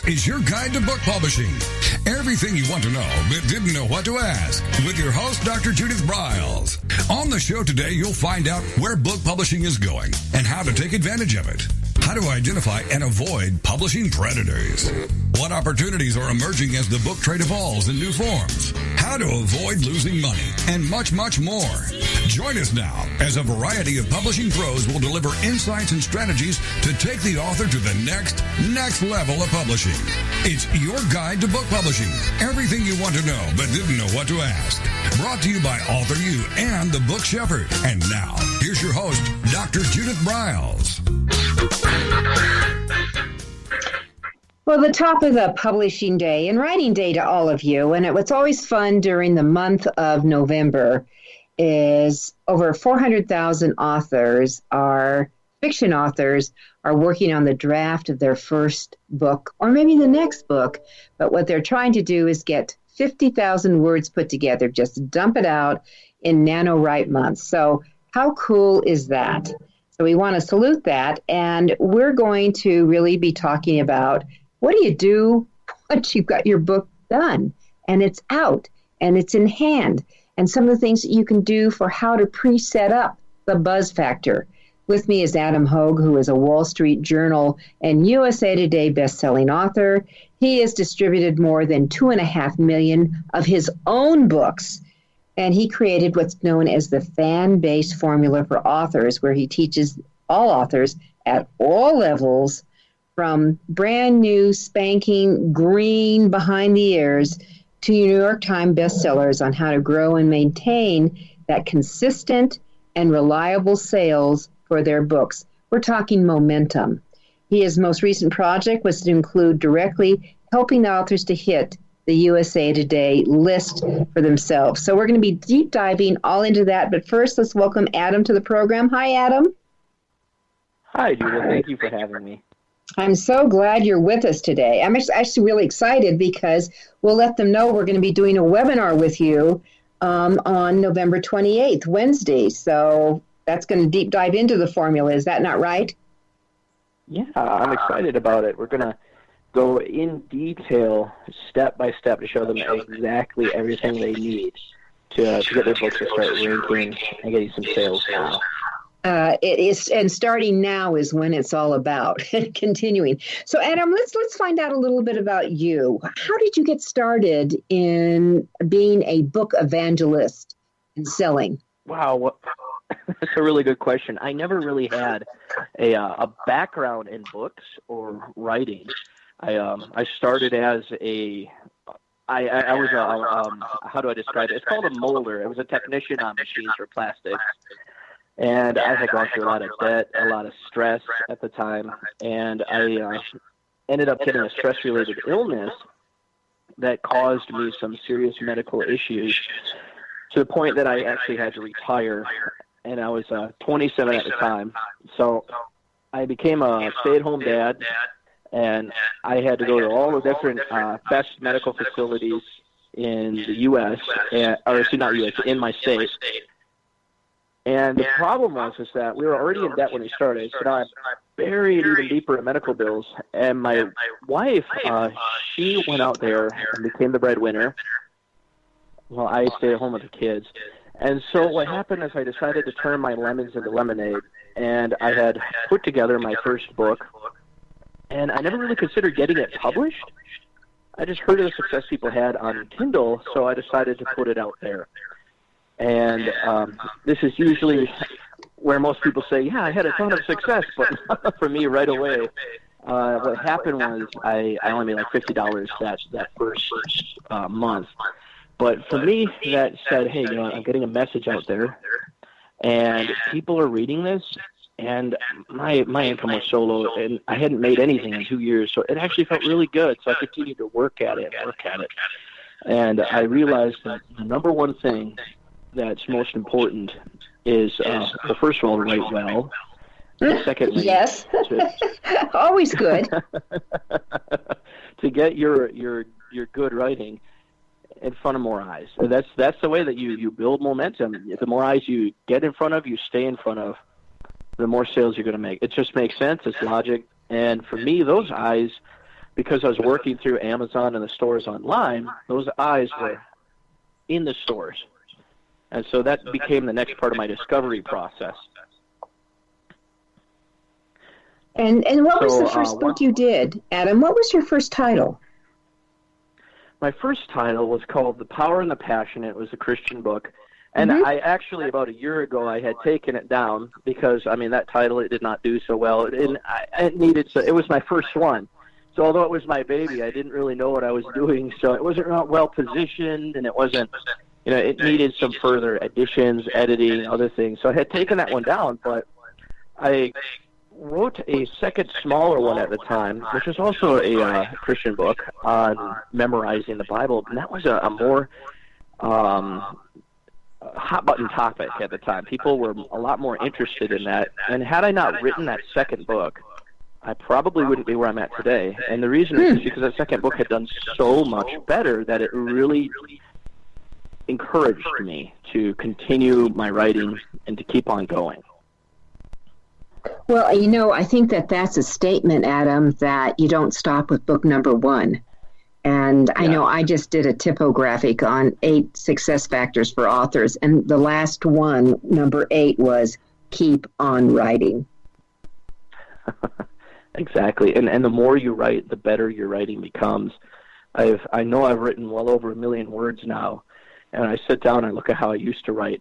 This is your guide to book publishing. Everything you want to know but didn't know what to ask with your host, Dr. Judith Briles. On the show today, you'll find out where book publishing is going and how to take advantage of it. How to identify and avoid publishing predators. What opportunities are emerging as the book trade evolves in new forms. How to avoid losing money, and much, much more. Join us now as a variety of publishing pros will deliver insights and strategies to take the author to the next level of publishing. It's your guide to book publishing. Everything you want to know but didn't know what to ask. Brought to you by AuthorU and the Book Shepherd. And now, here's your host, Dr. Judith Briles. Well, the top of the publishing day and writing day to all of you, and what's always fun during the month of November is over 400,000 fiction authors are working on the draft of their first book or maybe the next book. But what they're trying to do is get 50,000 words put together, just dump it out in NaNoWrite months. So how cool is that? So we want to salute that. And we're going to really be talking about what do you do once you've got your book done and it's out and it's in hand, and some of the things that you can do for how to pre-set up the buzz factor. With me is Adam Hoague, who is a Wall Street Journal and USA Today best-selling author. He has distributed more than 2.5 million of his own books, and he created what's known as the fan-based formula for authors, where he teaches all authors at all levels, from brand new, spanking, green, behind the ears to New York Times bestsellers on how to grow and maintain that consistent and reliable sales for their books. We're talking momentum. His most recent project was to include directly helping authors to hit the USA Today list for themselves. So we're going to be deep diving all into that. But first, let's welcome Adam to the program. Hi, Adam. Hi, Judith. Thank you for having me. I'm so glad you're with us today. I'm actually really excited because we'll let them know we're going to be doing a webinar with you on November 28th, Wednesday. So that's going to deep dive into the formula. Is that not right? Yeah, I'm excited about it. We're going to go in detail, step by step, to show them exactly everything they need to get their books to start ranking and getting some sales now. It is, and starting now is when it's all about continuing. So, Adam, let's find out a little bit about you. How did you get started in being a book evangelist and selling? Wow, that's a really good question. I never really had a background in books or writing. I started as I was how do I describe it? It's called a molder. I was a technician on machines for plastics. And I had gone through a lot of debt, a lot of stress at the time, and I ended up getting a stress-related illness that caused me some serious medical issues to the point that I actually had to retire, and I was 27 at the time. So I became a stay-at-home dad, and I had to go to all the different best medical facilities in the U.S., not U.S., in my state. And the problem was that we were already in debt when we started, so now I'm buried even deeper in medical bills. And my wife, she went out there and became the breadwinner while I stayed at home with the kids. And so what happened is I decided to turn my lemons into lemonade, and I had put together my first book, and I never really considered getting it published. I just heard of the success people had on Kindle, so I decided to put it out there. And this is usually where most people say, yeah, I had a ton of success, but not for me right away. What happened was I only made like $50 that first month. But for me, that said, hey, I'm getting a message out there, and people are reading this, and my income was so low, and I hadn't made anything in 2 years, so it actually felt really good. So I continued to work at it. And I realized that the number one thing that's most important is, well, first of all, to write well. Secondly, yes, always good to get your good writing in front of more eyes. So that's the way that you build momentum. The more eyes you get in front of, you stay in front of, the more sales you're going to make. It just makes sense. It's logic. And for me, those eyes because I was working through Amazon and the stores online, those eyes were in the stores. And so that became the next part of my discovery process. And what was the first book you did, Adam? What was your first title? My first title was called The Power and the Passion. It was a Christian book. And I actually, about a year ago, I had taken it down because, I mean, that title, it did not do so well. It was my first one. So although it was my baby, I didn't really know what I was doing. So it wasn't well positioned, and it wasn't, it needed some further additions, editing, other things. So I had taken that one down, but I wrote a second smaller one at the time, which was also a Christian book on memorizing the Bible. And that was a more hot button topic at the time. People were a lot more interested in that. And had I not written that second book, I probably wouldn't be where I'm at today. And the reason is because that second book had done so much better that it really encouraged me to continue my writing and to keep on going. Well, I think that's a statement, Adam, that you don't stop with book number one. And I know I just did a typographic on 8 success factors for authors. And the last one, number 8, was keep on writing. Exactly. And the more you write, the better your writing becomes. I know I've written well over 1 million words now. And I sit down and look at how I used to write.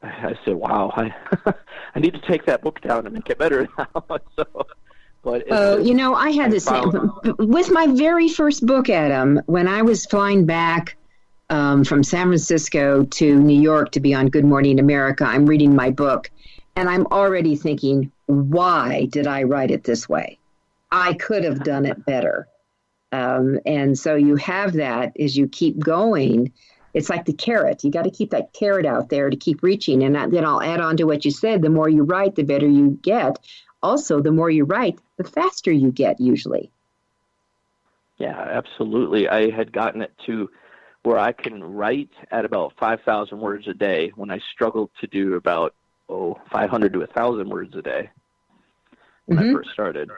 I said, wow, I need to take that book down and make it better now. I had the same with my very first book, Adam. When I was flying back from San Francisco to New York to be on Good Morning America, I'm reading my book, and I'm already thinking, why did I write it this way? I could have done it better. And so you have that as you keep going. It's like the carrot. You got to keep that carrot out there to keep reaching. And then I'll add on to what you said. The more you write, the better you get. Also, the more you write, the faster you get usually. Yeah, absolutely. I had gotten it to where I can write at about 5,000 words a day when I struggled to do about 500 to 1,000 words a day when I first started.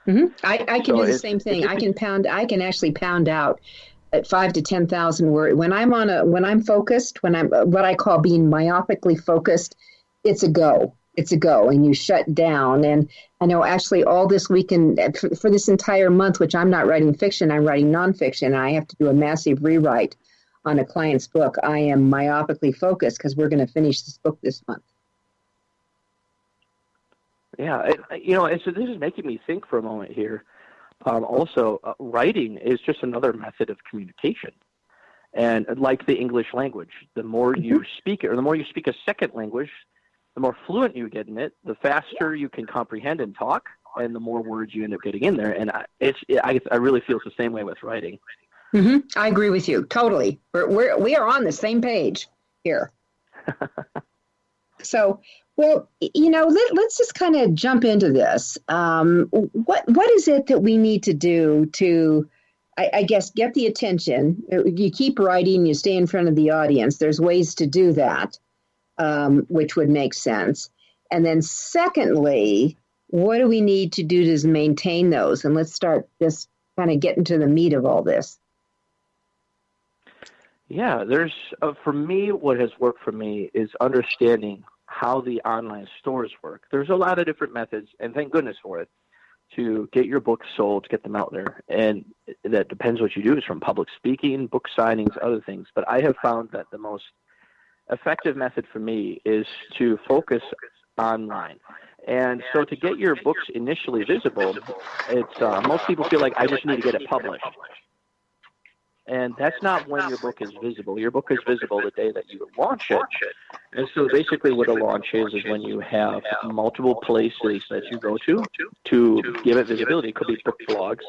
Mm-hmm. I can do the same thing. I can actually pound out at 5,000 to 10,000 words. When I'm focused, when I'm what I call being myopically focused, it's a go. It's a go, and you shut down. And I know actually all this weekend, for this entire month, which I'm not writing fiction, I'm writing nonfiction, and I have to do a massive rewrite on a client's book. I am myopically focused because we're going to finish this book this month. Yeah, and so this is making me think for a moment here. Also, writing is just another method of communication. And like the English language, the more you speak it, or the more you speak a second language, the more fluent you get in it, the faster you can comprehend and talk, and the more words you end up getting in there. And I really feel it's the same way with writing. Mm-hmm. I agree with you totally. We are on the same page here. So, well, let's just kind of jump into this. What is it that we need to do to, I guess, get the attention? You keep writing, you stay in front of the audience. There's ways to do that. Which would make sense. And then secondly, what do we need to do to maintain those? And let's start just kind of getting to the meat of all this. Yeah, there's, for me, what has worked for me is understanding how the online stores work. There's a lot of different methods, and thank goodness for it, to get your books sold, to get them out there. And that depends what you do. It's from public speaking, book signings, other things. But I have found that the most effective method for me is to focus online. And so to get your books initially visible, it's most people feel like I just need to get it published. And that's not when your book is visible. Your book is visible the day that you launch it. And so basically what a launch is when you have multiple places that you go to give it visibility. It could be book blogs,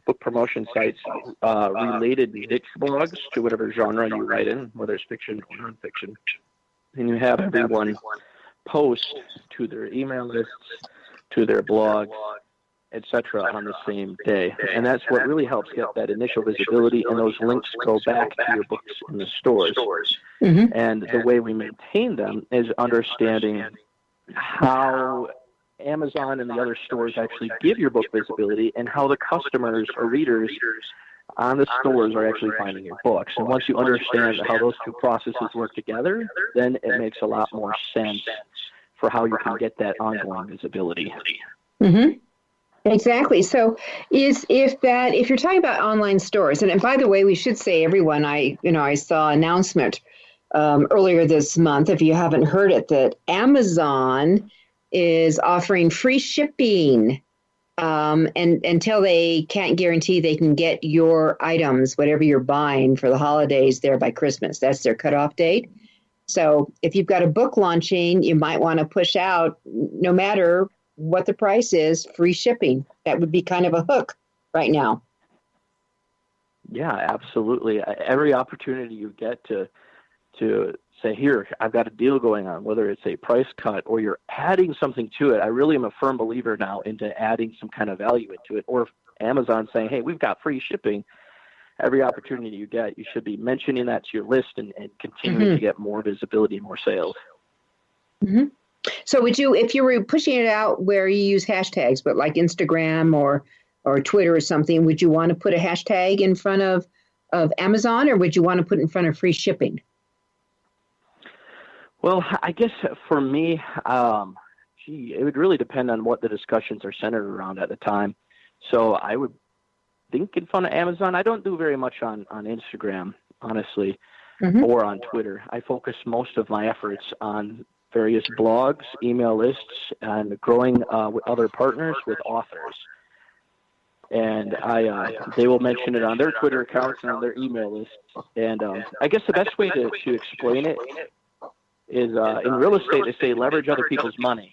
book promotion sites, related niche blogs to whatever genre you write in, whether it's fiction or nonfiction. And you have everyone post to their email lists, to their blog, etc. on the same day. And that's what really helps get that initial visibility, and those links go back to your books in the stores. Mm-hmm. And the way we maintain them is understanding how Amazon and the other stores actually give your book visibility, and how the customers or readers on the stores are actually finding your books. And once you understand how those two processes work together, then it makes a lot more sense for how you can get that ongoing visibility. Mm-hmm. Exactly. So if you're talking about online stores, and by the way, we should say, everyone, I saw an announcement earlier this month, if you haven't heard it, that Amazon is offering free shipping and until they can't guarantee they can get your items, whatever you're buying for the holidays, there by Christmas. That's their cutoff date. So if you've got a book launching, you might want to push out, no matter what the price is, free shipping. That would be kind of a hook right now. Yeah, absolutely. Every opportunity you get to say, here, I've got a deal going on, whether it's a price cut or you're adding something to it. I really am a firm believer now into adding some kind of value into it. Or Amazon saying, hey, we've got free shipping. Every opportunity you get, you should be mentioning that to your list and continuing to get more visibility and more sales. Mm-hmm. So if you were pushing it out where you use hashtags, but like Instagram or Twitter or something, would you want to put a hashtag in front of Amazon, or would you want to put it in front of free shipping? Well, I guess for me, it would really depend on what the discussions are centered around at the time. So I would think in front of Amazon. I don't do very much on Instagram, honestly, or on Twitter. I focus most of my efforts on various blogs, email lists, and growing with other partners, with authors. And they will mention it on their Twitter accounts and on their email lists. And I guess the best way to explain it is in real estate, they say leverage other people's money.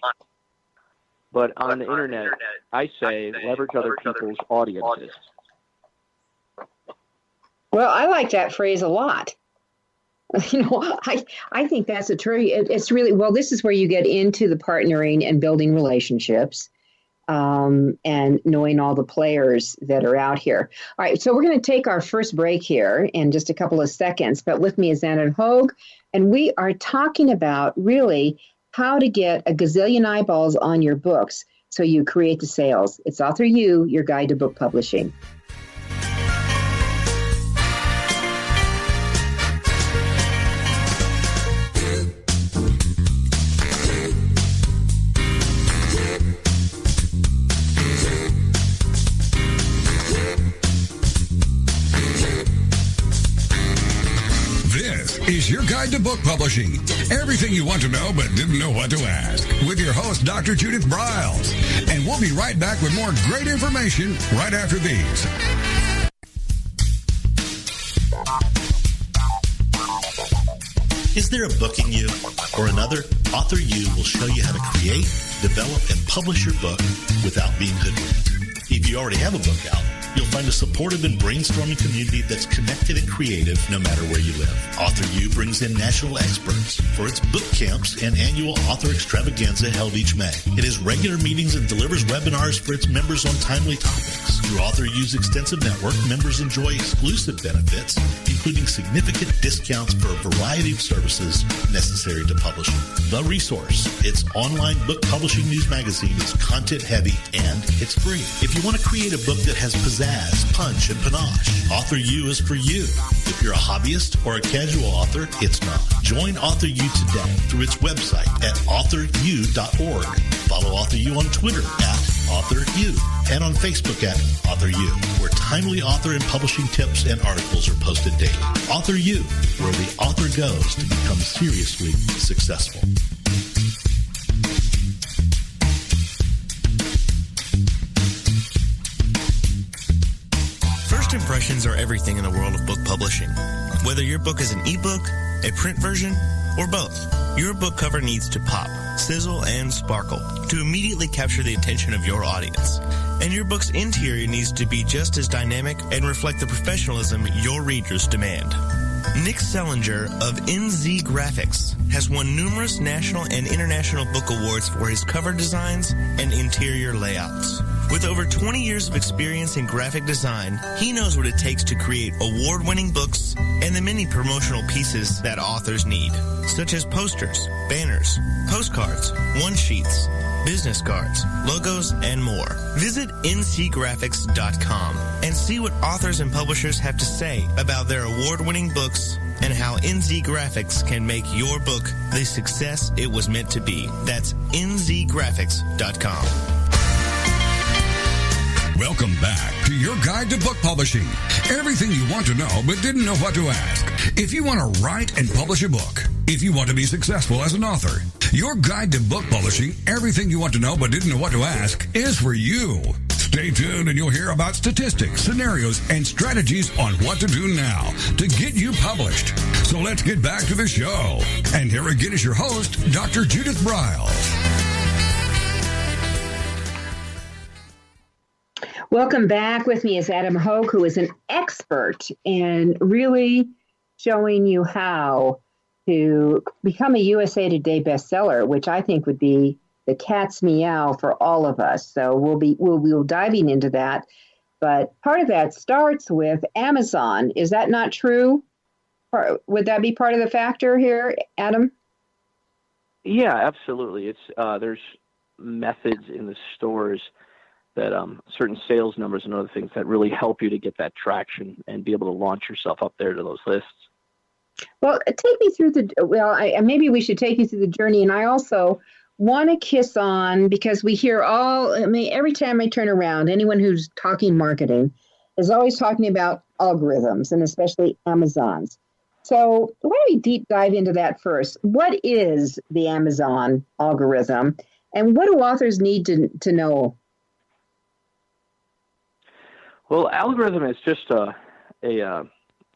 But on the internet, I say leverage other people's audiences. Well, I like that phrase a lot. I think that's it's really, well, this is where you get into the partnering and building relationships and knowing all the players that are out here. All right, so we're going to take our first break here in just a couple of seconds, but with me is Anna Hoague, and we are talking about really how to get a gazillion eyeballs on your books so you create the sales. It's AuthorU, your guide to book publishing. Is your guide to book publishing. Everything you want to know but didn't know what to ask. With your host, Dr. Judith Briles. And we'll be right back with more great information right after these. Is there a book in you or another? AuthorU will show you how to create, develop, and publish your book without being hoodwinked. If you already have a book out, you'll find a supportive and brainstorming community that's connected and creative no matter where you live. AuthorU brings in national experts for its book camps and annual author extravaganza held each May. It has regular meetings and delivers webinars for its members on timely topics. Through AuthorU's extensive network, members enjoy exclusive benefits, including significant discounts for a variety of services necessary to publishing. The Resource, its online book publishing news magazine, is content-heavy and it's free. If you want to create a book that has pizzazz, punch, and panache, AuthorU is for you. If you're a hobbyist or a casual author, it's not. Join AuthorU today through its website at AuthorU.org. Follow AuthorU on Twitter at AuthorU and on Facebook at AuthorU, where timely author and publishing tips and articles are posted daily. AuthorU, where the author goes to become seriously successful. First impressions are everything in the world of book publishing. Whether your book is an ebook, a print version, or both, your book cover needs to pop, sizzle, and sparkle to immediately capture the attention of your audience. And your book's interior needs to be just as dynamic and reflect the professionalism your readers demand. Nick Sellinger of NZ Graphics has won numerous national and international book awards for his cover designs and interior layouts. With over 20 years of experience in graphic design, he knows what it takes to create award-winning books and the many promotional pieces that authors need, such as posters, banners, postcards, one-sheets, business cards, logos, and more. Visit ncgraphics.com and see what authors and publishers have to say about their award-winning books and how NZ Graphics can make your book the success it was meant to be. That's nzgraphics.com. Welcome back to your guide to book publishing. Everything you want to know but didn't know what to ask. If you want to write and publish a book, if you want to be successful as an author, your guide to book publishing, everything you want to know but didn't know what to ask, is for you. Stay tuned and you'll hear about statistics, scenarios, and strategies on what to do now to get you published. So let's get back to the show. And here again is your host, Dr. Judith Briles. Welcome back. With me is Adam Hoague, who is an expert in really showing you how to become a USA Today bestseller, which I think would be the cat's meow for all of us. So we'll be diving into that. But part of that starts with Amazon. Is that not true? Would that be part of the factor here, Adam? Yeah, absolutely. It's there's methods in the stores that certain sales numbers and other things that really help you to get that traction and be able to launch yourself up there to those lists. Well, take me through maybe we should take you through the journey. And I also want to kiss on, because we hear every time I turn around, anyone who's talking marketing is always talking about algorithms, and especially Amazon's. So why don't we deep dive into that first? What is the Amazon algorithm, and what do authors need to know? Well, algorithm is just a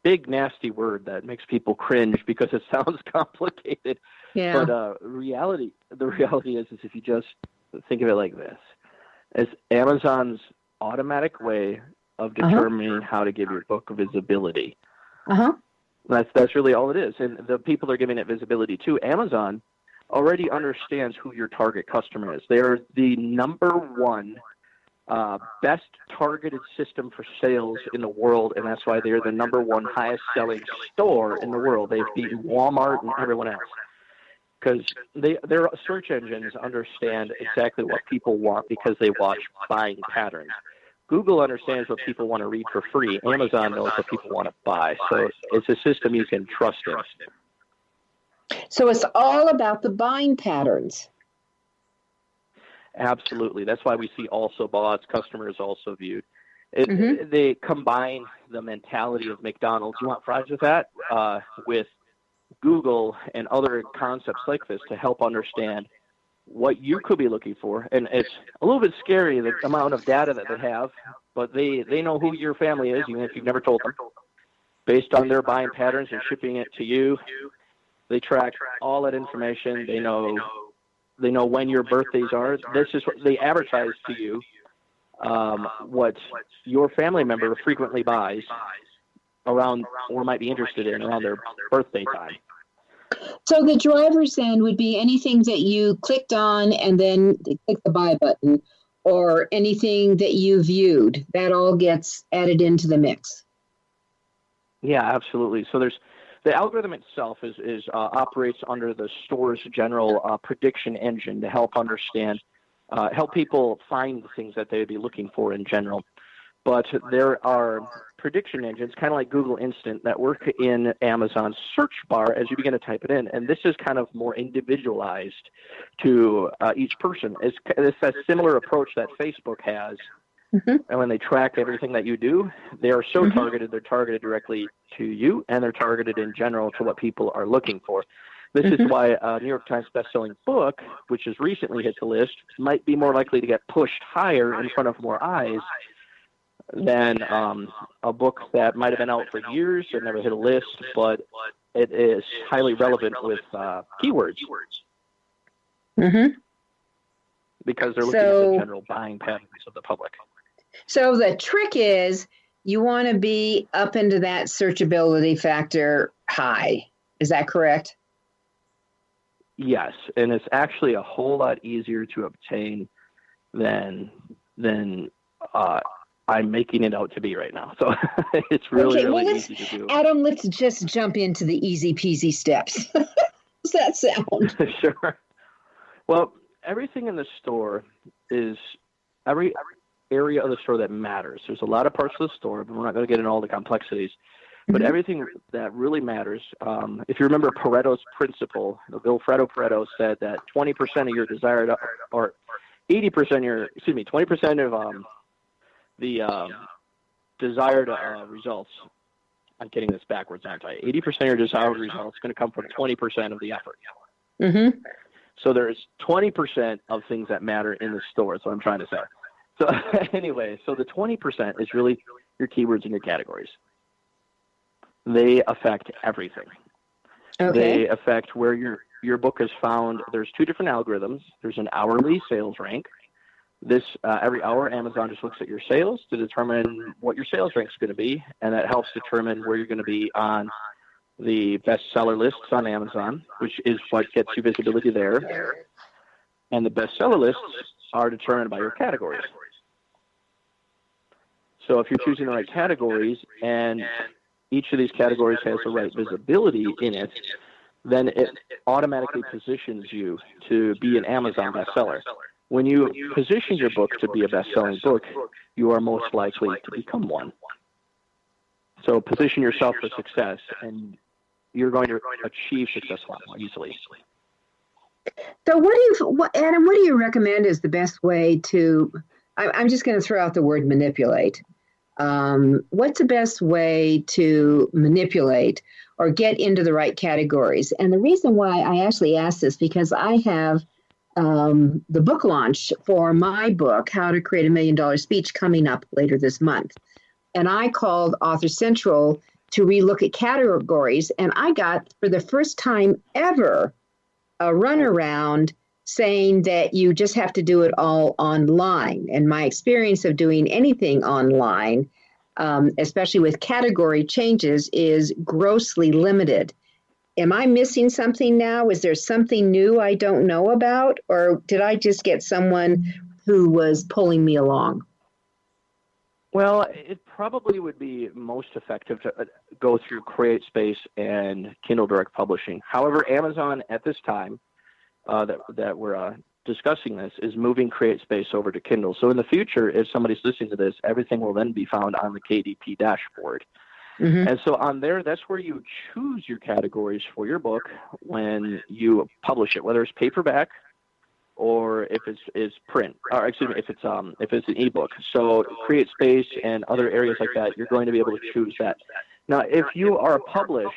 big, nasty word that makes people cringe because it sounds complicated. Yeah. But the reality is if you just think of it like this, it's Amazon's automatic way of determining how to give your book visibility. That's really all it is. And the people they're giving it visibility to, Amazon already understands who your target customer is. They're the number one best targeted system for sales in the world, and that's why they're the number one highest selling store in the world. They've beaten Walmart and everyone else because their search engines understand exactly what people want because they watch buying patterns. Google understands what people want to read for free. Amazon knows what people want to buy. So it's a system you can trust in. So it's all about the buying patterns. Absolutely. That's why we see also bought, customers also viewed. They combine the mentality of McDonald's, you want fries with that, with Google and other concepts like this to help understand what you could be looking for. And it's a little bit scary, the amount of data that they have, but they know who your family is, even if you've never told them. Based on their buying patterns and shipping it to you, they track all that information. They know when your birthdays are. This is what they advertise to you, what your family member frequently buys around or might be interested in around their birthday time. So the driver's end would be anything that you clicked on and then click the buy button, or anything that you viewed. That all gets added into the mix. Yeah, absolutely. So the algorithm itself operates under the store's general prediction engine to help people find the things that they'd be looking for in general. But there are prediction engines, kind of like Google Instant, that work in Amazon's search bar as you begin to type it in. And this is kind of more individualized to each person. It's a similar approach that Facebook has. And when they track everything that you do, they are so targeted. They're targeted directly to you, and they're targeted in general to what people are looking for. This is why a New York Times bestselling book, which has recently hit the list, might be more likely to get pushed higher in front of more eyes than a book that might have been out for years and never hit a list, but it is highly relevant with keywords. Because they're looking at the general buying patterns of the public. So the trick is you want to be up into that searchability factor high. Is that correct? Yes, and it's actually a whole lot easier to obtain than I'm making it out to be right now. So it's really easy to do. Adam, let's just jump into the easy peasy steps. How's that sound? Sure. Well, everything in the store is every area of the store that matters. There's a lot of parts of the store, but we're not going to get into all the complexities. But everything that really matters, if you remember Pareto's principle, Vilfredo Pareto said that 20% of your desired, or 80% 20% of the desired results. I'm getting this backwards, aren't I? 80% of your desired results is going to come from 20% of the effort. Mm-hmm. So there's 20% of things that matter in the store. That's what I'm trying to say. So anyway, so the 20% is really your keywords and your categories. They affect everything. Okay. They affect where your book is found. There's two different algorithms. There's an hourly sales rank. This every hour, Amazon just looks at your sales to determine what your sales rank is going to be, and that helps determine where you're going to be on the bestseller lists on Amazon, which is what gets you visibility there. And the bestseller lists are determined by your categories. So if you're choosing the right categories and each of these categories has the right visibility in it, then it automatically positions you to be an Amazon bestseller. When you position your book to be a best-selling book, you are most likely to become one. So position yourself for success, and you're going to achieve success a lot more easily. So Adam, what do you recommend is the best way to, I'm just going to throw out the word manipulate. What's the best way to manipulate or get into the right categories? And the reason why I actually asked this, because I have the book launch for my book, How to Create $1 Million Speech, coming up later this month. And I called Author Central to relook at categories, and I got, for the first time ever, a runaround saying that you just have to do it all online. And my experience of doing anything online, especially with category changes, is grossly limited. Am I missing something now? Is there something new I don't know about? Or did I just get someone who was pulling me along? Well, it probably would be most effective to go through CreateSpace and Kindle Direct Publishing. However, Amazon at this time that we're discussing this is moving CreateSpace over to Kindle. So in the future, if somebody's listening to this, everything will then be found on the KDP dashboard. Mm-hmm. And so on there, that's where you choose your categories for your book when you publish it, whether it's paperback or if it's print, or excuse me, if it's an ebook. So CreateSpace and other areas like that, you're going to be able to choose that. Now, if you are published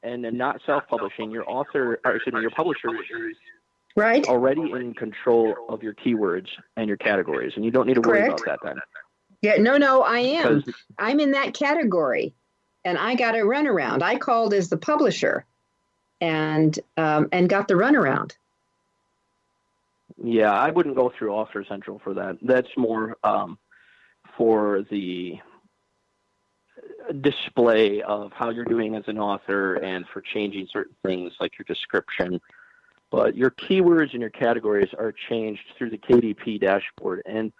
and not self-publishing, your publisher is right already in control of your keywords and your categories, and you don't need to worry about that then. Yeah, no, I am. I'm in that category, and I got a runaround. I called as the publisher, and got the runaround. Yeah, I wouldn't go through Author Central for that. That's more for the display of how you're doing as an author and for changing certain things like your description. But your keywords and your categories are changed through the KDP dashboard. And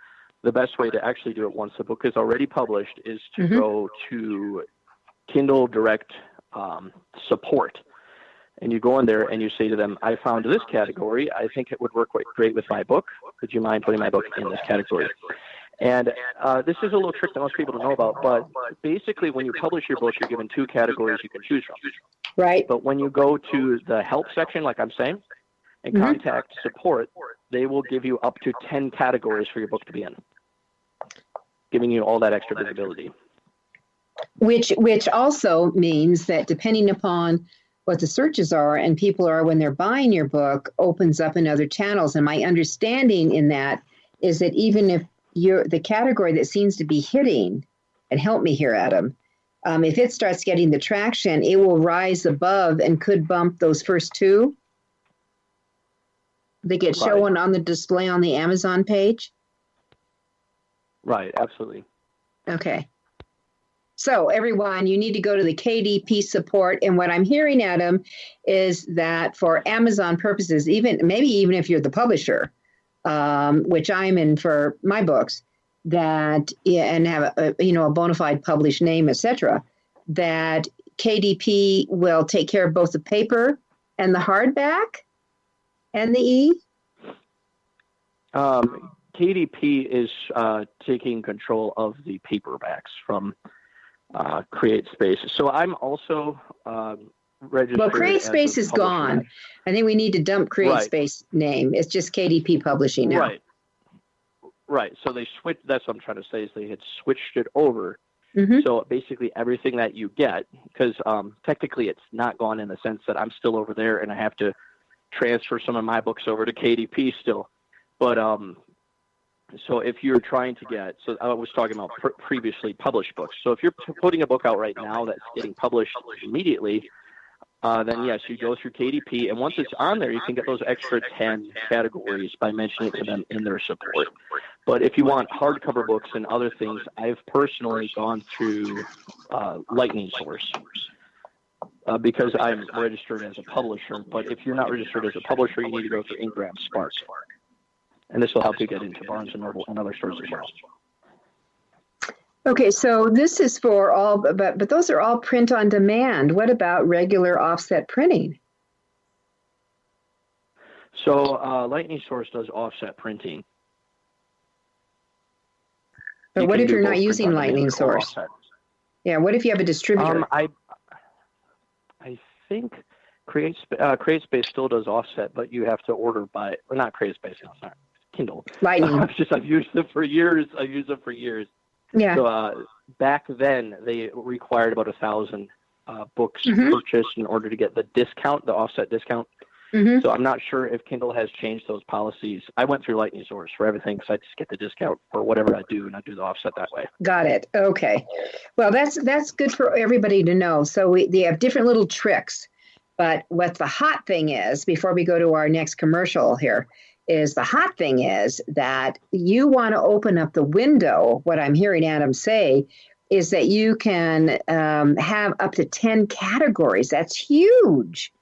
the best way to actually do it once the book is already published is to go to Kindle Direct Support. And you go in there and you say to them, I found this category. I think it would work great with my book. Would you mind putting my book in this category? And this is a little trick that most people don't know about, but basically when you publish your book, you're given two categories you can choose from. Right. But when you go to the help section, like I'm saying, and contact support, they will give you up to 10 categories for your book to be in, giving you all that extra visibility. Which also means that depending upon what the searches are and people are when they're buying your book, opens up in other channels. And my understanding in that is that even if you're the category that seems to be hitting, and help me here, Adam, if it starts getting the traction, it will rise above and could bump those first two. They get shown on the display on the Amazon page. Right, absolutely. Okay. So everyone, you need to go to the KDP support. And what I'm hearing, Adam, is that for Amazon purposes, maybe even if you're the publisher, which I'm in for my books, and have a bona fide published name, etc., that KDP will take care of both the paper and the hardback and the KDP is taking control of the paperbacks from CreateSpace. So I'm also registered. Well, CreateSpace is gone. I think we need to dump CreateSpace name. It's just KDP Publishing now. Right. So they switched. That's what I'm trying to say, is they had switched it over. Mm-hmm. So basically everything that you get, because technically it's not gone in the sense that I'm still over there and I have to transfer some of my books over to KDP still. But so if you're trying to get, so I was talking about previously published books. So if you're putting a book out right now that's getting published immediately, then yes, you go through KDP, and once it's on there, you can get those extra 10 categories by mentioning it to them in their support. But if you want hardcover books and other things, I've personally gone through Lightning Source because I'm registered as a publisher. But if you're not registered as a publisher, you need to go through Ingram Spark. And this will help you get into Barnes & Noble and other stores as well. Okay, so this is for all, but those are all print on demand. What about regular offset printing? So Lightning Source does offset printing. But what if you're not using Lightning Source? Yeah, what if you have a distributor? I think CreateSpace still does offset, but you have to order by, or not CreateSpace, no, sorry, Kindle. Lightning. I've used it for years. Yeah. So back then they required about 1,000 books purchased in order to get the discount, the offset discount. Mm-hmm. So I'm not sure if Kindle has changed those policies. I went through Lightning Source for everything because I just get the discount for whatever I do, and I do the offset that way. Got it. Okay. Well, that's good for everybody to know. So they have different little tricks. But what the hot thing is, before we go to our next commercial here, is the hot thing is that you want to open up the window. What I'm hearing Adam say is that you can have up to 10 categories. That's huge.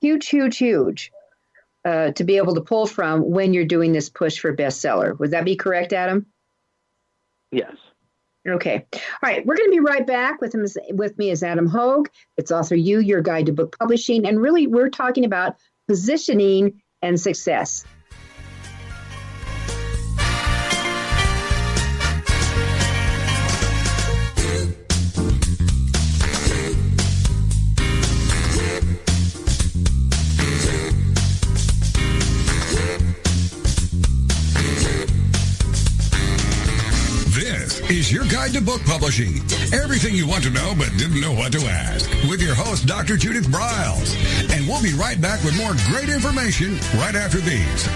Huge to be able to pull from when you're doing this push for bestseller. Would that be correct, Adam? Yes. Okay. All right. We're going to be right back with me is Adam Hoague. It's AuthorU, your guide to book publishing. And really, we're talking about positioning and success. Is your guide to book publishing. Everything you want to know but didn't know what to ask. With your host, Dr. Judith Briles. And we'll be right back with more great information right after these.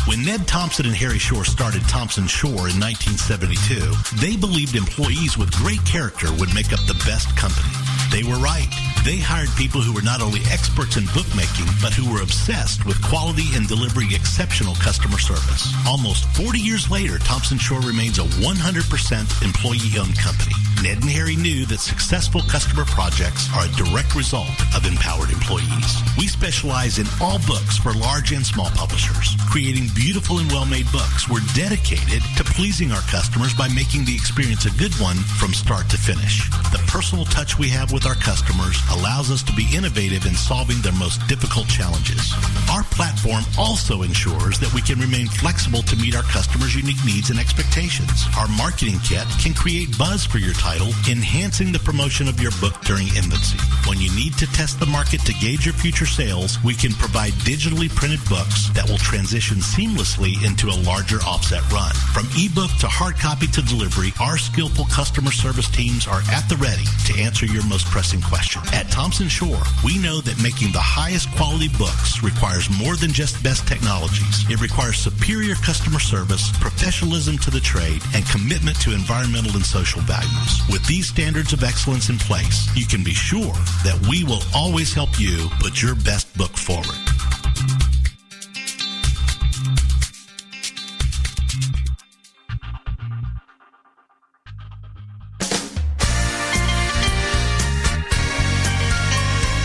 When Ned Thompson and Harry Shore started Thompson Shore in 1972, they believed employees with great character would make up the best company. They were right. They hired people who were not only experts in bookmaking, but who were obsessed with quality and delivering exceptional customer service. Almost 40 years later, Thompson Shore remains a 100% employee-owned company. Ned and Harry knew that successful customer projects are a direct result of empowered employees. We specialize in all books for large and small publishers. Creating beautiful and well-made books, we're dedicated to pleasing our customers by making the experience a good one from start to finish. The personal touch we have with our customers allows us to be innovative in solving their most difficult challenges. Our platform also ensures that we can remain flexible to meet our customers' unique needs and expectations. Our marketing kit can create buzz for your title, enhancing the promotion of your book during infancy. When you need to test the market to gauge your future sales, we can provide digitally printed books that will transition seamlessly into a larger offset run. From ebook to hard copy to delivery, our skillful customer service teams are at the ready to answer your most pressing question. At Thompson Shore, we know that making the highest quality books requires more than just best technologies. It requires superior customer service, professionalism to the trade, and commitment to environmental and social values. With these standards of excellence in place, you can be sure that we will always help you put your best book forward.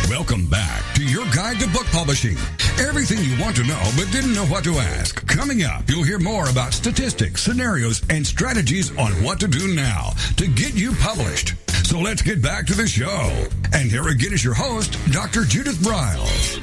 Welcome back to your guide to book publishing. Everything you want to know but didn't know what to ask. Coming up, you'll hear more about statistics, scenarios, and strategies on what to do now to get you published. So let's get back to the show. And here again is your host, Dr. Judith Briles.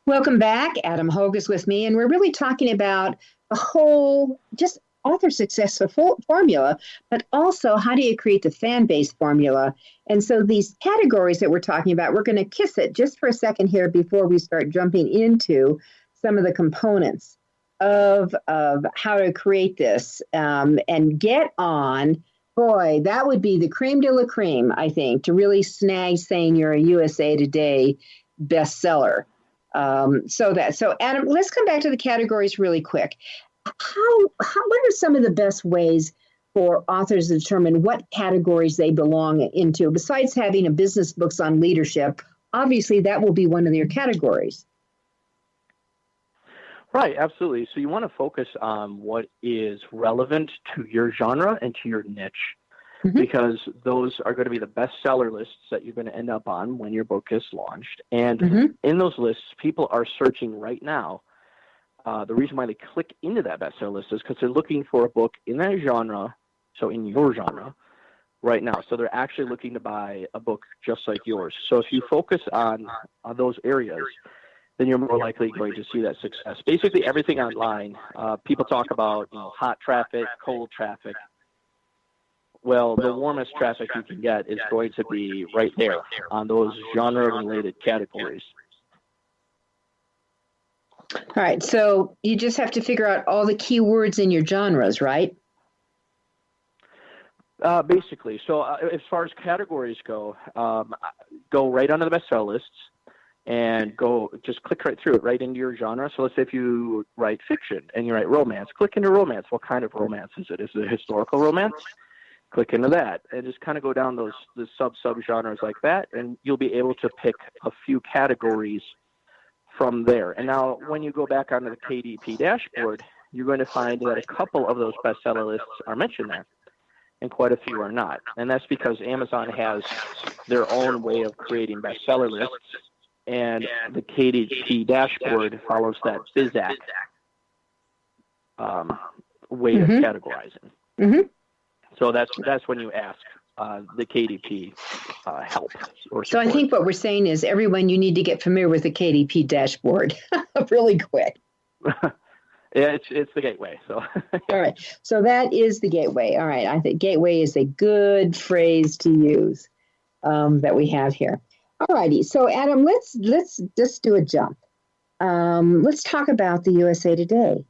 Welcome back. Adam Hoague is with me, and we're really talking about the whole just author success formula, but also how do you create the fan base formula? And so these categories that we're talking about, we're going to kiss it just for a second here before we start jumping into some of the components of how to create this and get on. Boy, that would be the creme de la creme, I think, to really snag saying you're a USA Today bestseller. So Adam, let's come back to the categories really quick. What are some of the best ways for authors to determine what categories they belong into? Besides having a business books on leadership, obviously that will be one of your categories. Right, absolutely. So you want to focus on what is relevant to your genre and to your niche, because those are going to be the bestseller lists that you're going to end up on when your book is launched. And in those lists, people are searching right now. The reason why they click into that bestseller list is because they're looking for a book in that genre, so in your genre, right now. So they're actually looking to buy a book just like yours. So if you focus on those areas, then you're more likely going to see that success. Basically, everything online, people talk about hot traffic, cold traffic. Well, the warmest traffic you can get is going to be right there on those genre-related categories. All right, so you just have to figure out all the keywords in your genres, right? Basically. So as far as categories go right onto the bestseller lists and just click right through it, right into your genre. So let's say if you write fiction and you write romance, click into romance. What kind of romance is it? Is it a historical romance? Click into that and just kind of go down the sub-genres like that, and you'll be able to pick a few categories from there. And now when you go back onto the KDP dashboard, you're going to find that a couple of those bestseller lists are mentioned there and quite a few are not. And that's because Amazon has their own way of creating bestseller lists, and the KDP dashboard follows that BizAc way of categorizing. So that's when you ask the KDP help. Or so I think what we're saying is, everyone, you need to get familiar with the KDP dashboard really quick. Yeah, it's the gateway. So all right, so that is the gateway. All right, I think gateway is a good phrase to use that we have here. All righty, so Adam, let's just do a jump. Let's talk about the USA Today.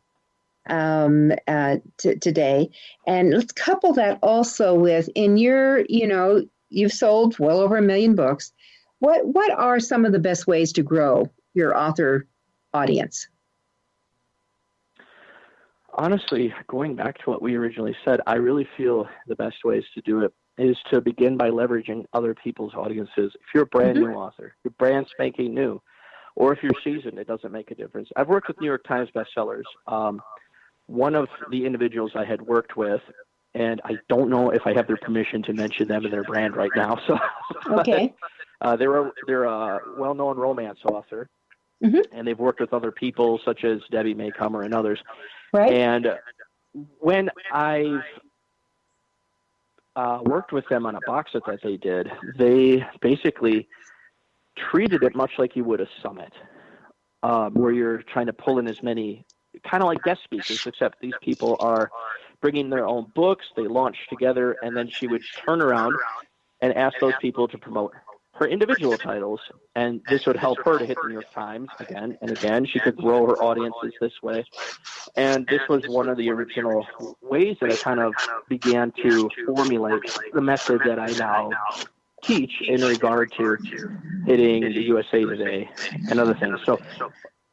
Today, and let's couple that also with, in your, you've sold well over 1 million books. What are some of the best ways to grow your author audience? Honestly, going back to what we originally said, I really feel the best ways to do it is to begin by leveraging other people's audiences. If you're a brand new author, your brand spanking new, or if you're seasoned, it doesn't make a difference. I've worked with New York Times bestsellers. One of the individuals I had worked with, and I don't know if I have their permission to mention them and their brand right now. So, okay, they're a well-known romance author, and they've worked with other people such as Debbie May Comer and others. Right. And when I've worked with them on a box set that they did, they basically treated it much like you would a summit, where you're trying to pull in as many, kind of like guest speakers, except these people are bringing their own books. They launch together, and then she would turn around and ask those people to promote her individual titles, and this would help her to hit the New York Times again and again. She could grow her audiences this way, and this was one of the original ways that I kind of began to formulate the method that I now teach in regard to hitting the USA Today and other things. So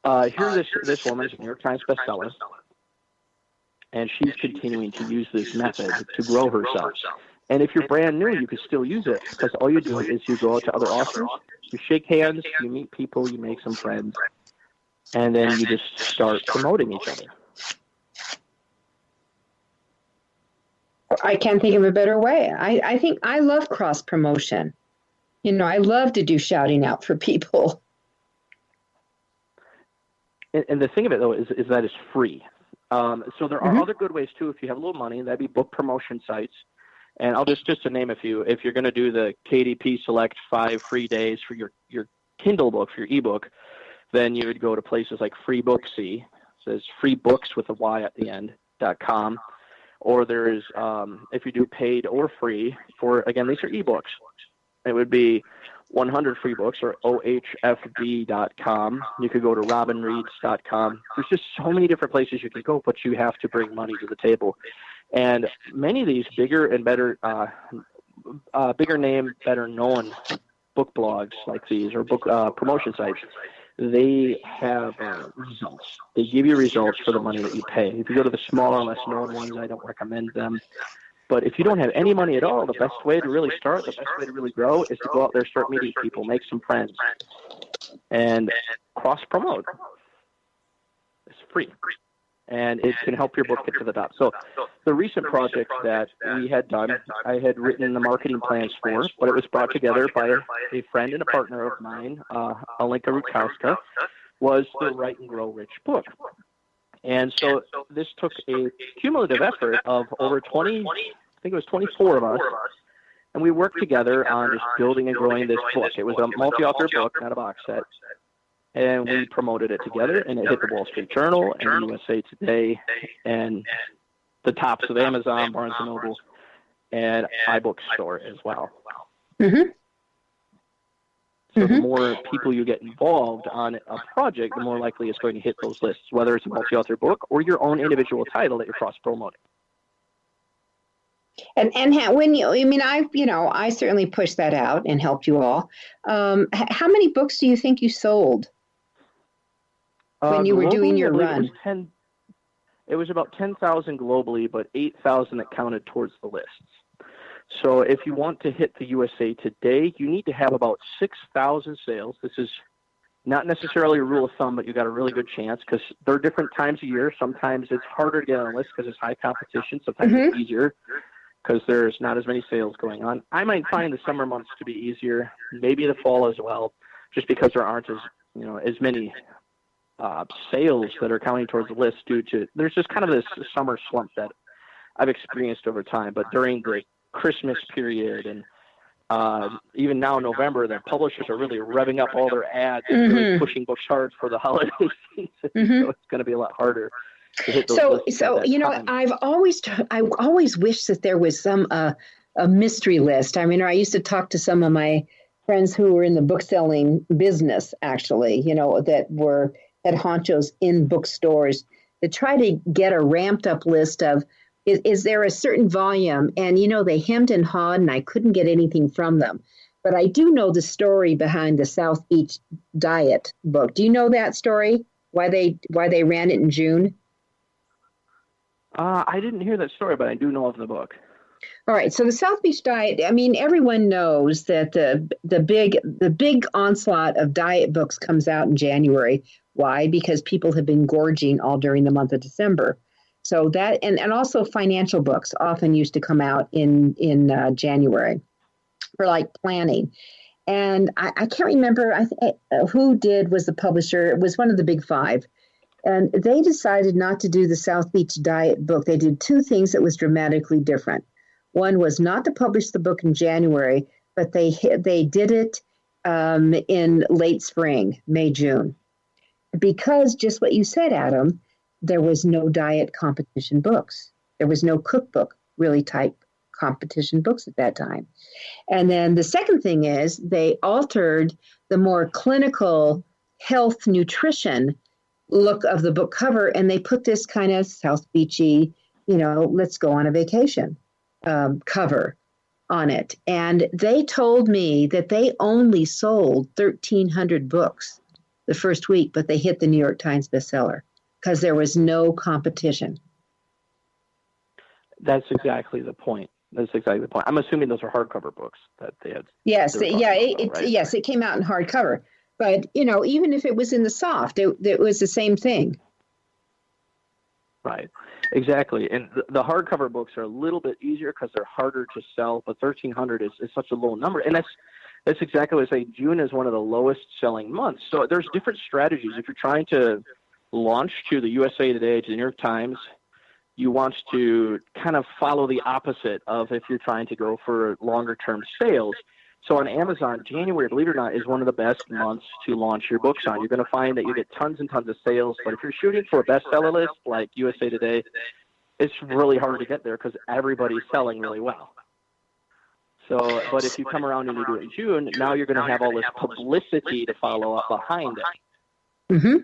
here this woman's a New York Times bestseller, and she's continuing to use this method to grow herself. And if you're brand new, you can still use it, because all you do is you go out to other authors, you shake hands, you meet people, you make some friends, and then you just start promoting each other. I can't think of a better way. I think I love cross promotion. I love to do shouting out for people. And the thing of it, though, is that it's free. So there are other good ways too. If you have a little money, that'd be book promotion sites. And I'll just to name a few. If you're going to do the KDP Select 5 free days for your Kindle book, for your ebook, then you would go to places like FreeBooksy. It says free books with a Y at the end, .com. Or there's, if you do paid or free for, again, these are ebooks. It would be 100 free books or ohfb.com. You could go to robinreads.com. There's just so many different places you can go, but you have to bring money to the table. And many of these bigger and better, bigger name, better known book blogs like these or book promotion sites, they have results. They give you results for the money that you pay. If you go to the smaller, less known ones, I don't recommend them. But if you don't have any money at all, the best way to really start, the best way to really grow is to go out there, start meeting people, make some friends, and cross-promote. It's free. And it can help your book get to the top. So the recent project that we had done, I had written the marketing plans for, but it was brought together by a friend and a partner of mine, Alenka Rutkowska, was the Write and Grow Rich book. And so this took a cumulative effort of over 20, I think it was 24 of us, and we worked together on just building and growing this book. It was a multi-author book, not a box set. And we promoted it together, and it hit the Wall Street Journal and USA Today and the tops of Amazon, Barnes & Noble, and iBookstore as well. Mm-hmm. So the more people you get involved on a project, the more likely it's going to hit those lists, whether it's a multi-author book or your own individual title that you're cross-promoting. And when I certainly pushed that out and helped you all. How many books do you think you sold when you were doing your run? It was about 10,000 globally, but 8,000 that counted towards the lists. So if you want to hit the USA Today, you need to have about 6,000 sales. This is not necessarily a rule of thumb, but you got a really good chance because there are different times of year. Sometimes it's harder to get on a list because it's high competition. Sometimes it's easier because there's not as many sales going on. I might find the summer months to be easier, maybe the fall as well, just because there aren't as many sales that are counting towards the list due to there's just kind of this summer slump that I've experienced over time. But during the Christmas period and even now November, the publishers are really revving up all their ads and really pushing books hard for the holiday season. So it's going to be a lot harder to hit those lists. So I've always wished that there was some a mystery list. I mean, I used to talk to some of my friends who were in the book selling business, actually, that were at honchos in bookstores to try to get a ramped up list of, is there a certain volume? And, they hemmed and hawed and I couldn't get anything from them. But I do know the story behind the South Beach Diet book. Do you know that story? Why they ran it in June? I didn't hear that story, but I do know of the book. All right. So the South Beach Diet, I mean, everyone knows that the big onslaught of diet books comes out in January. Why? Because people have been gorging all during the month of December. So that, and also financial books often used to come out in January for like planning. And I can't remember who was the publisher. It was one of the big five. And they decided not to do the South Beach Diet book. They did two things that was dramatically different. One was not to publish the book in January, but they did it in late spring, May, June. Because just what you said, Adam, there was no diet competition books. There was no cookbook really type competition books at that time. And then the second thing is they altered the more clinical health nutrition look of the book cover, and they put this kind of South Beachy, let's go on a vacation cover on it. And they told me that they only sold 1,300 books the first week, but they hit the New York Times bestseller because there was no competition. That's exactly the point. I'm assuming those are hardcover books that they had. Yes, yes, it came out in hardcover. But, even if it was in the soft, it was the same thing. Right, exactly. And the hardcover books are a little bit easier because they're harder to sell, but 1,300 is such a low number. And that's exactly what I say. June is one of the lowest selling months. So there's different strategies. If you're trying to launch to the USA Today, to the New York Times, you want to kind of follow the opposite of if you're trying to go for longer-term sales. So on Amazon, January, believe it or not, is one of the best months to launch your books on. You're going to find that you get tons and tons of sales, but if you're shooting for a bestseller list like USA Today, it's really hard to get there because everybody's selling really well. So, but if you come around and you do it in June, now you're going to have all this publicity to follow up behind it. Mm-hmm.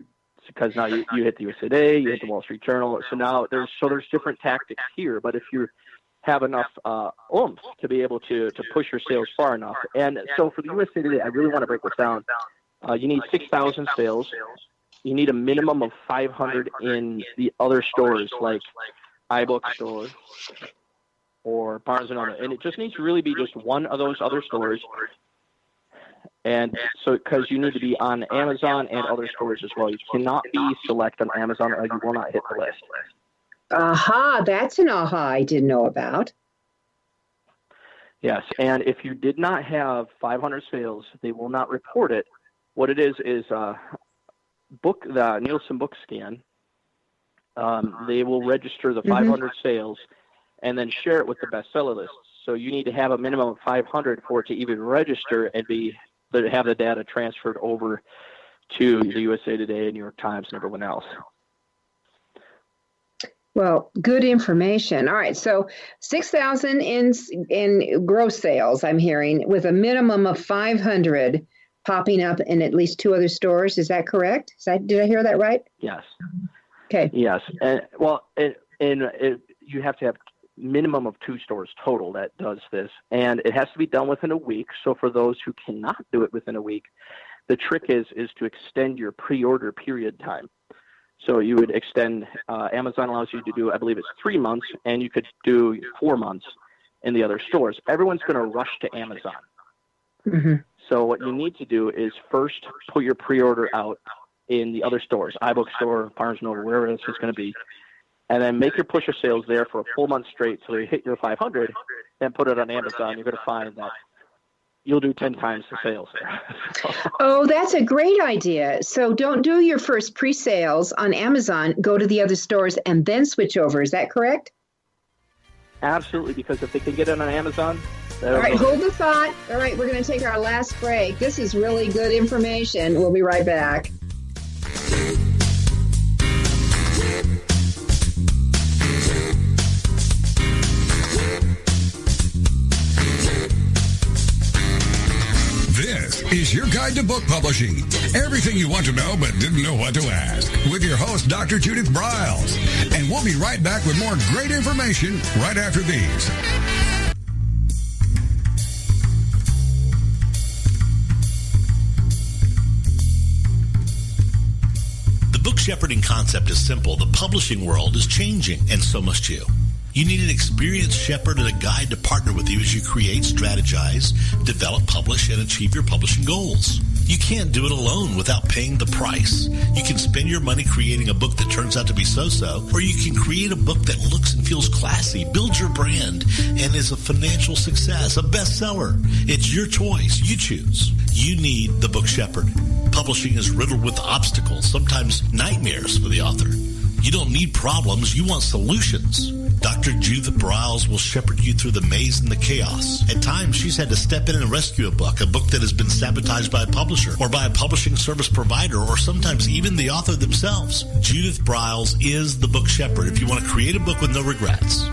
Because now you hit the USA Today, you hit the Wall Street Journal. So now there's different tactics here. But if you have enough oomph to be able to push your sales far enough, and so for the USA Today, I really want to break this down. You need 6,000 sales. You need a minimum of 500 in the other stores like iBookstore or Barnes & Noble, and it just needs to really be just one of those other stores. And so, because you need to be on Amazon and other stores as well. You cannot be select on Amazon or you will not hit the list. Aha, that's an aha I didn't know about. Yes, and if you did not have 500 sales, they will not report it. What it is the Nielsen Book Scan. They will register the 500 sales and then share it with the bestseller list. So you need to have a minimum of 500 for it to even register and have the data transferred over to the USA Today and New York Times and everyone else. Well, good information. All right, so 6,000 in gross sales, I'm hearing, with a minimum of 500 popping up in at least 2 other stores. Is that correct? Did I hear that right? Yes. Okay. Yes, and you have to have minimum of 2 stores total that does this, and it has to be done within a week. So for those who cannot do it within a week, the trick is to extend your pre-order period time. So you would extend, Amazon allows you to do, I believe it's 3 months, and you could do 4 months in the other stores. Everyone's going to rush to Amazon. Mm-hmm. So what you need to do is first put your pre-order out in the other stores, iBookstore, Barnes & Noble, wherever else it's going to be, and then make your push of sales there for a full month straight so you hit your 500 and put it on Amazon. You're going to find that you'll do 10 times the sales there. Oh, that's a great idea. So don't do your first pre-sales on Amazon. Go to the other stores and then switch over. Is that correct? Absolutely, because if they can get it on Amazon. All right, hold the thought. All right, we're going to take our last break. This is really good information. We'll be right back. This is your guide to book publishing. Everything you want to know but didn't know what to ask. With your host, Dr. Judith Briles. And we'll be right back with more great information right after these. The book shepherding concept is simple. The publishing world is changing, and so must you. You need an experienced shepherd and a guide to partner with you as you create, strategize, develop, publish, and achieve your publishing goals. You can't do it alone without paying the price. You can spend your money creating a book that turns out to be so-so, or you can create a book that looks and feels classy, builds your brand, and is a financial success, a bestseller. It's your choice. You choose. You need the book shepherd. Publishing is riddled with obstacles, sometimes nightmares for the author. You don't need problems. You want solutions. Dr. Judith Briles will shepherd you through the maze and the chaos. At times, she's had to step in and rescue a book that has been sabotaged by a publisher or by a publishing service provider or sometimes even the author themselves. Judith Briles is the book shepherd if you want to create a book with no regrets.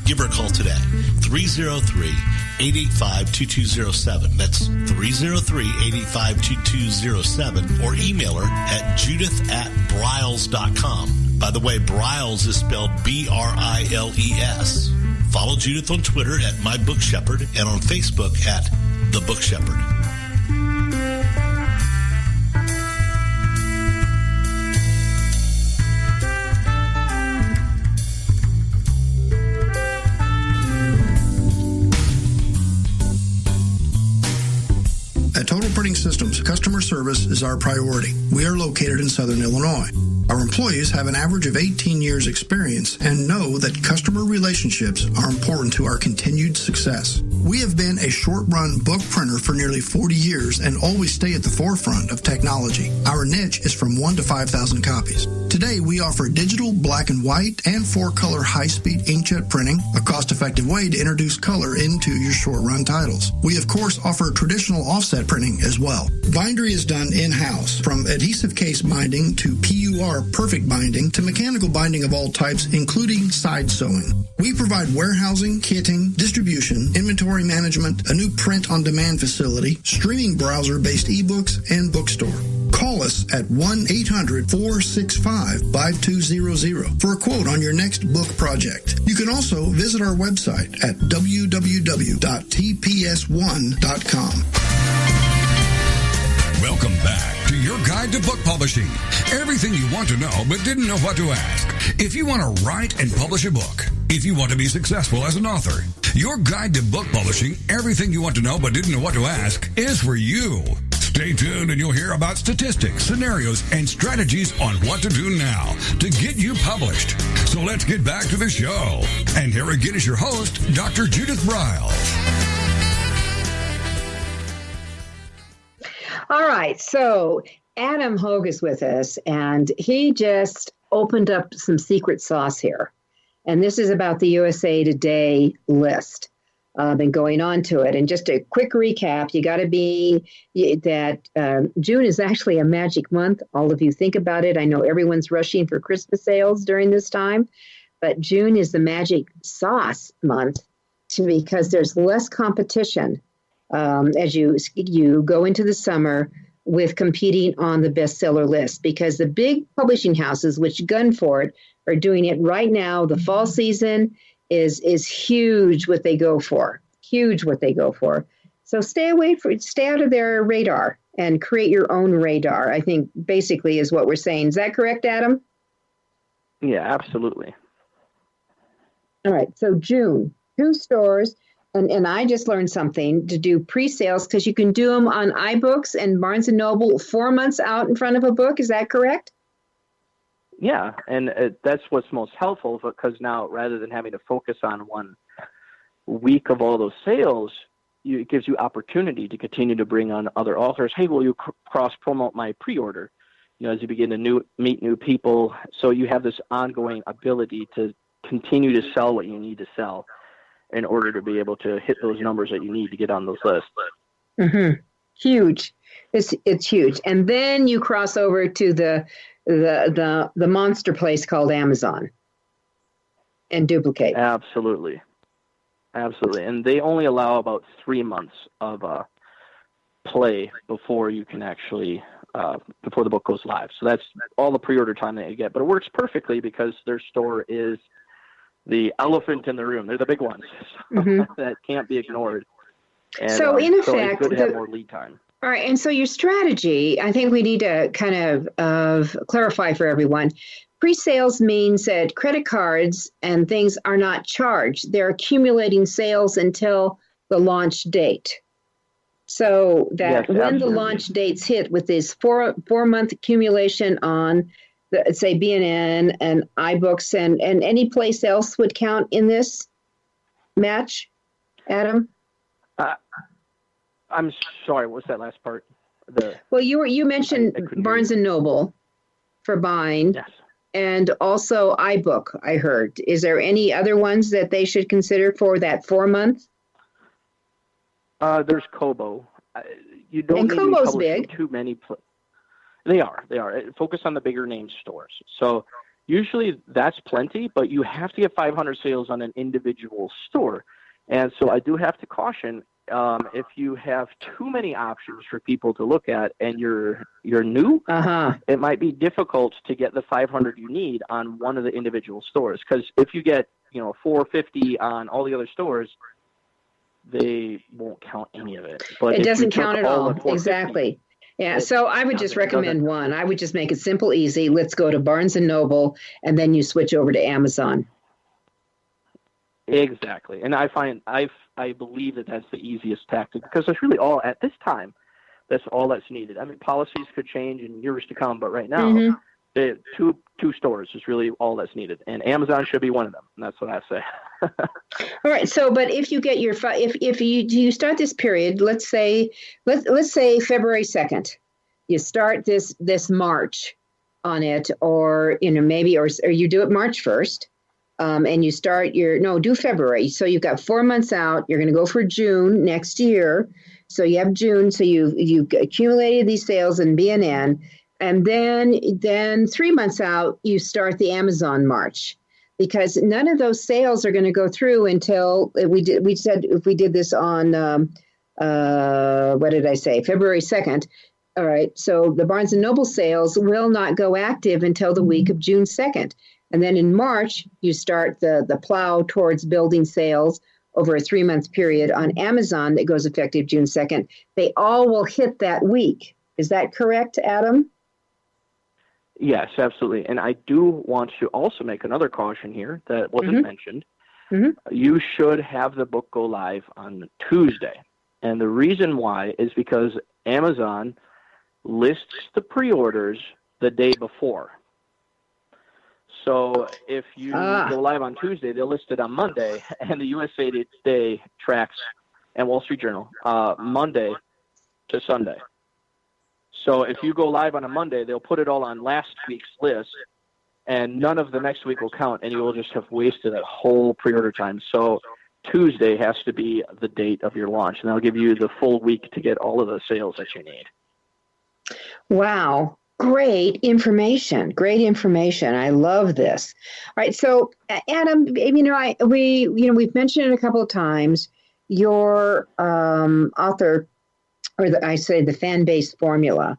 Give her a call today, 303-885-2207. That's 303-885-2207, or email her at judith@briles.com. By the way, Briles is spelled B-R-I-L-E-S. Follow Judith on Twitter at My Book Shepherd and on Facebook at The Book Shepherd. At Total Printing Systems, customer service is our priority. We are located in Southern Illinois. Our employees have an average of 18 years experience and know that customer relationships are important to our continued success. We have been a short-run book printer for nearly 40 years and always stay at the forefront of technology. Our niche is from 1 to 5,000 copies. Today, we offer digital, black and white, and 4-color high-speed inkjet printing, a cost-effective way to introduce color into your short-run titles. We, of course, offer traditional offset printing as well. Bindery is done in-house, from adhesive case binding to PUR perfect binding to mechanical binding of all types, including side sewing. We provide warehousing, kitting, distribution, inventory management, a new print-on-demand facility, streaming browser-based ebooks, and bookstore. Call us at 1-800-465-5200 for a quote on your next book project. You can also visit our website at www.tps1.com. Welcome back to your guide to book publishing. Everything you want to know but didn't know what to ask. If you want to write and publish a book, if you want to be successful as an author, your guide to book publishing, everything you want to know but didn't know what to ask, is for you. Stay tuned and you'll hear about statistics, scenarios, and strategies on what to do now to get you published. So let's get back to the show. And here again is your host, Dr. Judith Briles. All right, so Adam Hoague is with us, and he just opened up some secret sauce here. And this is about the USA Today list. And going on to it. And just a quick recap, you got to be that June is actually a magic month. All of you think about it. I know everyone's rushing for Christmas sales during this time, but June is the magic sauce month because there's less competition as you go into the summer with competing on the bestseller list, because the big publishing houses, which gun for it, are doing it right now. The fall season is huge what they go for. Huge what they go for. So stay out of their radar and create your own radar, I think basically is what we're saying. Is that correct, Adam? Yeah, absolutely. All right. So June, 2 stores, and I just learned something to do pre-sales, because you can do them on iBooks and Barnes & Noble 4 months out in front of a book. Is that correct? Yeah, and that's what's most helpful, because now rather than having to focus on 1 week of all those sales, it gives you opportunity to continue to bring on other authors. Hey, will you cross-promote my pre-order? As you begin to meet new people, so you have this ongoing ability to continue to sell what you need to sell in order to be able to hit those numbers that you need to get on those lists. Mm-hmm. Huge. It's huge. And then you cross over to the monster place called Amazon and duplicate. Absolutely. And they only allow about 3 months of play before you can actually, before the book goes live. So that's all the pre-order time that you get. But it works perfectly because their store is the elephant in the room. They're the big ones that can't be ignored. And, so in effect, it's good to have more lead time. All right, and so your strategy, I think we need to kind of clarify for everyone. Pre-sales means that credit cards and things are not charged. They're accumulating sales until the launch date. So that when the launch dates hit with this 4 month accumulation on, say, B&N and iBooks and any place else would count in this match, Adam? I'm sorry, what's that last part? Well, you mentioned Barnes & Noble for buying. Yes. And also iBook, I heard. Is there any other ones that they should consider for that 4 month? There's Kobo. You don't and need Kobo's to be big. Too many. They are. Focus on the bigger name stores. So usually that's plenty, but you have to get 500 sales on an individual store. And so I do have to caution, if you have too many options for people to look at and you're new, it might be difficult to get the 500 you need on one of the individual stores. Because if you get 450 on all the other stores, they won't count any of it. But it doesn't count at all. Exactly. Yeah. So I would just recommend one. I would just make it simple, easy. Let's go to Barnes & Noble, and then you switch over to Amazon. Exactly. And I believe that that's the easiest tactic, because that's really all at this time. That's all that's needed. I mean, policies could change in years to come, but right now, two stores is really all that's needed. And Amazon should be one of them. And that's what I say. All right. So, but if you get your if you start this period, let's say February 2nd, you start this March on it, or maybe or you do it March 1st, and you start do February. So you've got 4 months out. You're going to go for June next year. So you have June. So you accumulated these sales in BNN, and then 3 months out you start the Amazon March. Because none of those sales are going to go through until we said if we did this on, what did I say, February 2nd. All right. So the Barnes & Noble sales will not go active until the week of June 2nd. And then in March, you start the plow towards building sales over a 3-month period on Amazon that goes effective June 2nd. They all will hit that week. Is that correct, Adam? Yes, absolutely. And I do want to also make another caution here that wasn't mentioned. You should have the book go live on Tuesday. And the reason why is because Amazon lists the pre-orders the day before. So if you go live on Tuesday, they'll list it on Monday, and the USA Today tracks, and Wall Street Journal, Monday to Sunday. So if you go live on a Monday, they'll put it all on last week's list, and none of the next week will count, and you will just have wasted that whole pre-order time. So Tuesday has to be the date of your launch, and that'll give you the full week to get all of the sales that you need. Wow. Great information. I love this. All right. So Adam, we've mentioned it a couple of times, your author, or the fan-based formula.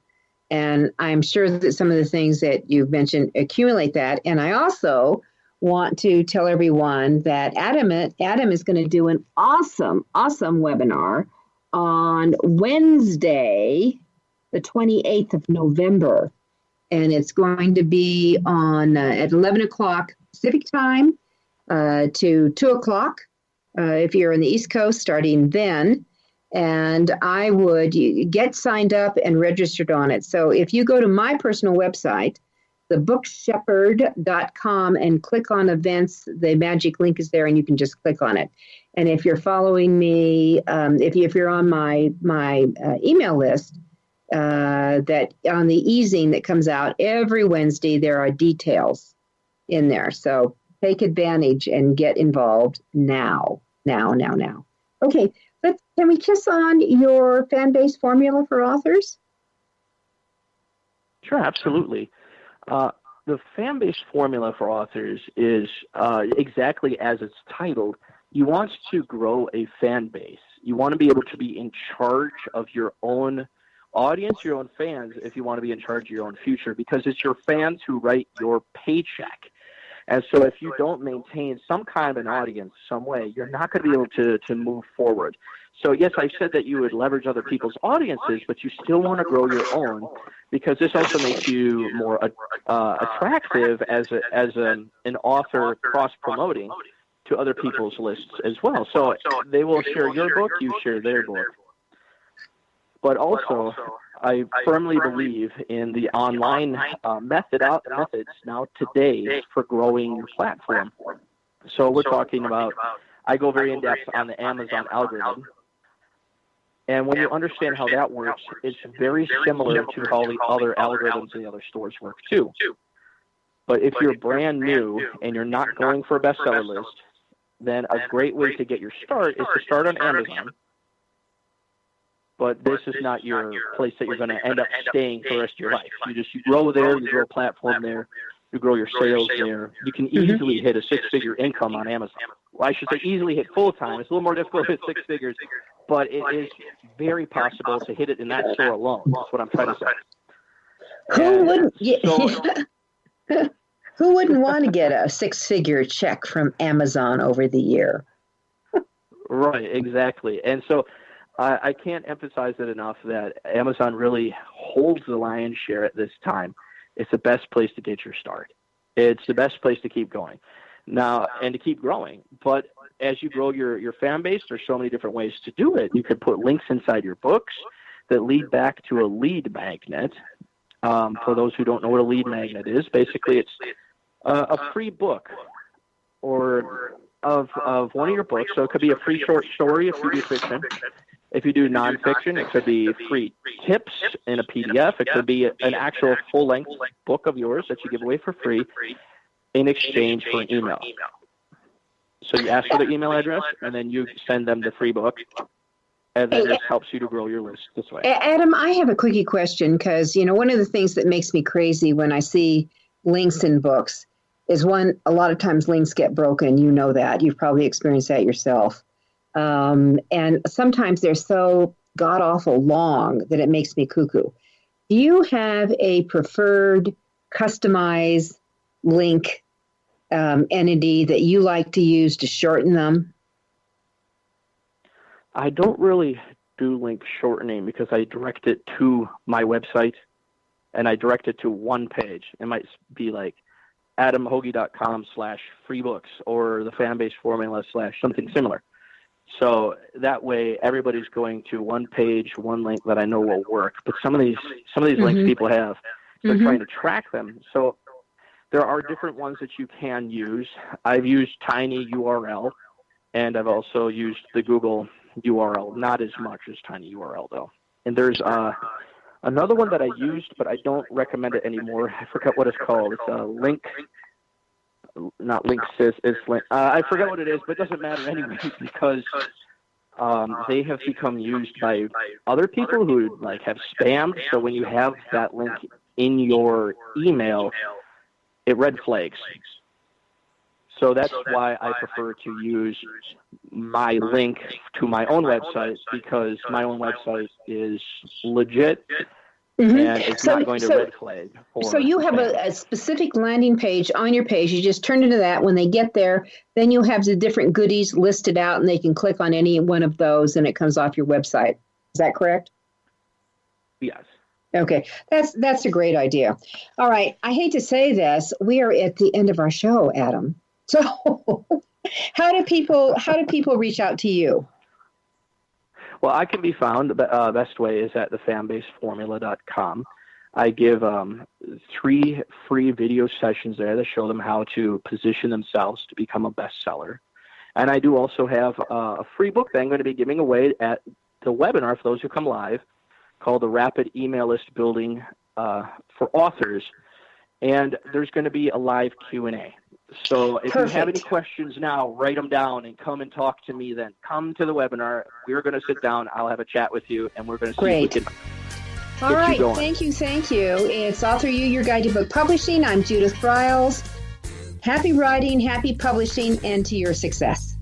And I'm sure that some of the things that you've mentioned accumulate that. And I also want to tell everyone that Adam is going to do an awesome webinar on Wednesday, the 28th of November. And it's going to be on at 11 o'clock Pacific time to 2 o'clock if you're on the East Coast, starting then. And I would get signed up and registered on it. So if you go to my personal website, thebookshepherd.com, and click on events, the magic link is there and you can just click on it. And if you're following me, if you're on my email list, that on the e-zine that comes out every Wednesday, there are details in there. So take advantage and get involved now. Okay. Can we kiss on your fan-based formula for authors? Sure, absolutely. The fan-based formula for authors is exactly as it's titled. You want to grow a fan base. You want to be able to be in charge of your own audience, your own fans, if you want to be in charge of your own future, because it's your fans who write your paycheck. And so if you don't maintain some kind of an audience some way, you're not going to be able to move forward. So yes, I said that you would leverage other people's audiences, but you still want to grow your own, because this also makes you more attractive as an author cross-promoting to other people's lists as well. So they will share your book, you share their book. But also, I firmly believe in the online methods now today for growing your platform. So we're talking about, I go very in-depth on the Amazon algorithm. And when you understand how that works, it's very similar to how the other algorithms in the other stores work too. But if you're brand new and you're not going for a bestseller list, then a great way to get your start is to start on Amazon. But this is not your place that you're going to end up staying for the rest of your life. You grow there, you grow a platform there, you grow your sales there. You can easily hit a 6-figure income on Amazon. Well, I should say easily hit full-time. It's a little more difficult to hit 6 figures, but it is very possible to hit it in that store alone. That's what I'm trying to say. Who wouldn't want to get a 6-figure check from Amazon over the year? Right, exactly. And so I can't emphasize it enough that Amazon really holds the lion's share at this time. It's the best place to get your start. It's the best place to keep going now and to keep growing. But as you grow your fan base, there's so many different ways to do it. You could put links inside your books that lead back to a lead magnet. For those who don't know what a lead magnet is, basically it's a free book or of one of your books. So it could be a free short story if you do fiction. If you do nonfiction, it could be free tips in a PDF. It could be an actual full-length book of yours that you give away for free in exchange for an email. So you ask for the email address, and then you send them the free book, and then this helps you to grow your list this way. Adam, I have a quickie question because, one of the things that makes me crazy when I see links in books is one, a lot of times links get broken. You know that. You've probably experienced that yourself. And sometimes they're so god-awful long that it makes me cuckoo. Do you have a preferred customized link entity that you like to use to shorten them? I don't really do link shortening because I direct it to my website, and I direct it to one page. It might be like adamhoagie.com/freebooks or the fanbase formula / something similar. So that way everybody's going to one page, one link that I know will work. But some of these links people have, so trying to track them. So there are different ones that you can use. I've used TinyURL, and I've also used the Google URL, not as much as TinyURL though. And there's another one that I used, but I don't recommend it anymore. I forgot what it's called. It's a link. Not Linksys, it's link. I forgot what it is, but it doesn't matter anyway because they have become used by other people who have spammed. So when you have that link in your email, it red flags. So that's why I prefer to use my link to my own website because my own website is legit. And it's not going to red flag. So you have a specific landing page on your page. You just turn into that. When they get there, then you'll have the different goodies listed out, and they can click on any one of those, and it comes off your website. Is that correct? Yes. Okay, that's a great idea. All right, I hate to say this, we are at the end of our show, Adam. So, how do people reach out to you? Well, I can be found. The best way is at thefanbaseformula.com. I give 3 free video sessions there that show them how to position themselves to become a bestseller. And I do also have a free book that I'm going to be giving away at the webinar for those who come live called The Rapid Email List Building for Authors. And there's going to be a live Q&A. So if you have any questions now, write them down and come and talk to me then. Come to the webinar. We're going to sit down. I'll have a chat with you, and we're going to see if we can All right. Thank you. It's AuthorU Your Guide to Book Publishing. I'm Judith Briles. Happy writing, happy publishing, and to your success.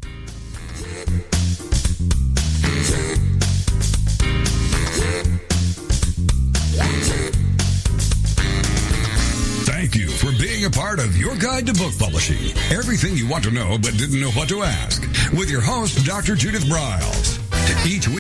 Thank you for being a part of Your Guide to Book Publishing. Everything you want to know but didn't know what to ask. With your host, Dr. Judith Briles. Each week,